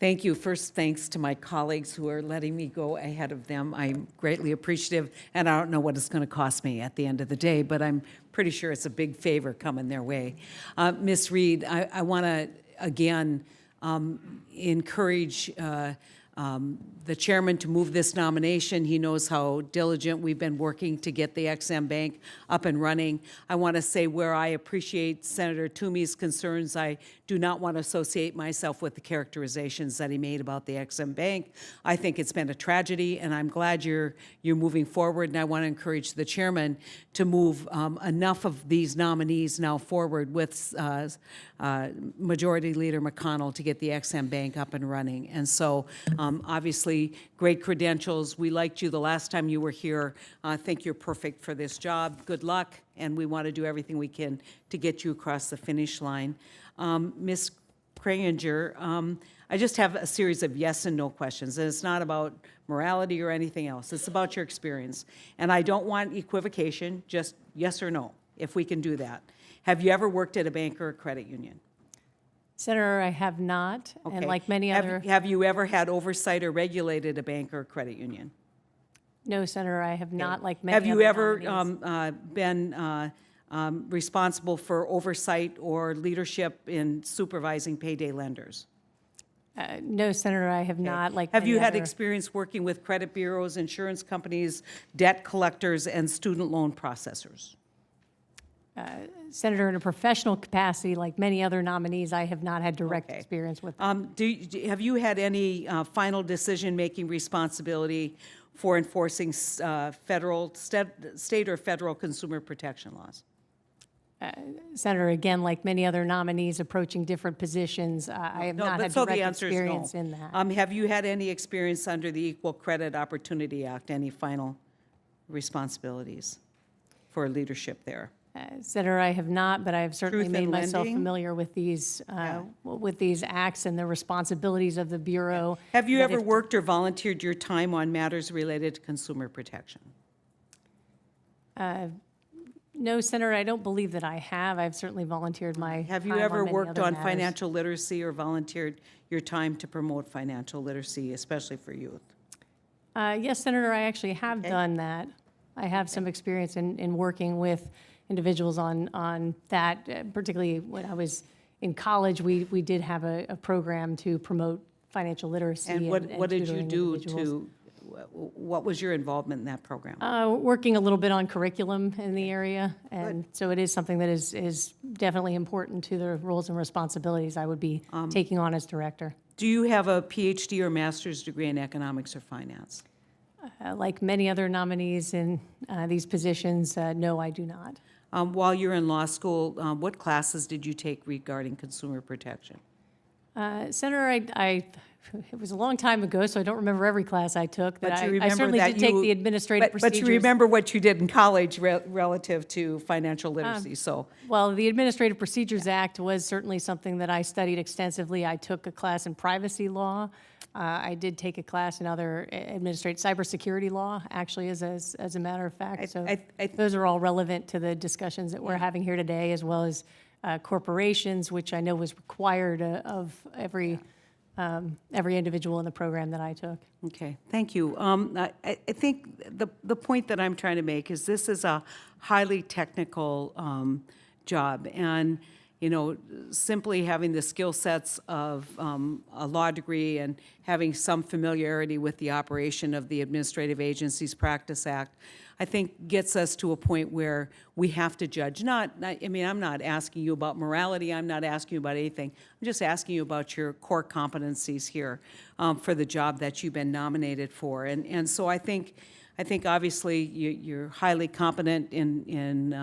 Thank you. First, thanks to my colleagues who are letting me go ahead of them. I'm greatly appreciative, and I don't know what it's going to cost me at the end of the day, but I'm pretty sure it's a big favor coming their way. Ms. Reed, I want to, again, encourage the chairman to move this nomination. He knows how diligent we've been working to get the XM Bank up and running. I want to say where I appreciate Senator Toomey's concerns, I do not want to associate myself with the characterizations that he made about the XM Bank. I think it's been a tragedy, and I'm glad you're moving forward, and I want to encourage the chairman to move enough of these nominees now forward with Majority Leader McConnell to get the XM Bank up and running. And so obviously great credentials. We liked you the last time you were here. I think you're perfect for this job. Good luck, and we want to do everything we can to get you across the finish line. Ms. Kranger, I just have a series of yes and no questions, and it's not about morality or anything else. It's about your experience. And I don't want equivocation, just yes or no, if we can do that. Have you ever worked at a bank or a credit union? Senator, I have not, Okay. and like many other... Have you ever had oversight or regulated a bank or a credit union? No, Senator, I have not, like many Have you other ever nominees. been responsible for oversight or leadership in supervising payday lenders? No, Senator, I have not, like Have many you had other- experience working with credit bureaus, insurance companies, debt collectors, and student loan processors? Senator, in a professional capacity, like many other nominees, I have not had direct Okay. experience with Have you had any final decision-making responsibility for enforcing federal, state or federal consumer protection laws? Senator, again, like many other nominees approaching different positions, I have not had So the direct answer is experience no. in that. Have you had any experience under the Equal Credit Opportunity Act, any final responsibilities for leadership there? Senator, I have not, but I have certainly Truth made in myself lending? familiar with these acts and the responsibilities of the Bureau. Have you that ever if- worked or volunteered your time on matters related to consumer protection? No, Senator, I don't believe that I have. I've certainly volunteered my Have you time ever many worked other on matters. financial literacy or volunteered your time to promote financial literacy, especially for youth? Yes, Senator, I actually have Okay. done that. I have some experience in working with individuals on that, particularly when I was in college, we did have a program to promote financial literacy. And what did you tutoring do individuals. what was your involvement in that program? Working a little bit on curriculum in the area, and so it is something that is definitely important to the roles and responsibilities I would be taking on as director. Do you have a PhD or master's degree in economics or finance? Like many other nominees in these positions, no, I do not. While you're in law school, what classes did you take regarding consumer protection? Senator, it was a long time ago, so I don't remember every class I took. But But you I remember certainly that did take you- the administrative But procedures. you remember what you did in college relative to financial literacy, so. Well, the Administrative Procedures Act was certainly something that I studied extensively. I took a class in privacy law. I did take a class in other administrative cybersecurity law, actually, as a matter of fact. So those are all relevant to the discussions that we're having here today, as well as corporations, which I know was required of every individual in the program that I took. Okay, thank you. I think the point that I'm trying to make is this is a highly technical job, and simply having the skill sets of a law degree and having some familiarity with the operation of the Administrative Agencies Practice Act, I think gets us to a point where we have to judge. I'm not asking you about morality, I'm not asking you about anything. I'm just asking you about your core competencies here for the job that you've been nominated for. And so I think obviously you're highly competent and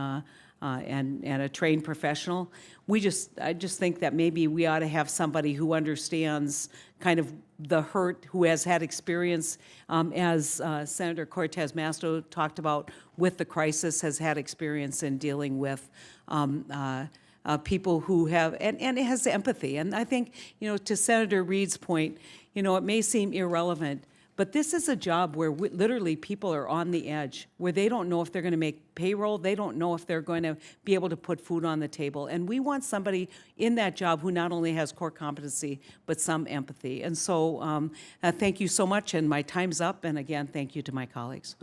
a trained professional. I just think that maybe we ought to have somebody who understands kind of the hurt, who has had experience, as Senator Cortez Masto talked about with the crisis, has had experience in dealing with people who have, and it has empathy. And I think, to Senator Reed's point, it may seem irrelevant, But this is a job where literally people are on the edge, where they don't know if they're going to make payroll, they don't know if they're going to be able to put food on the table. And we want somebody in that job who not only has core competency, but some empathy. And so thank you so much, and my time's up. And again, thank you to my colleagues.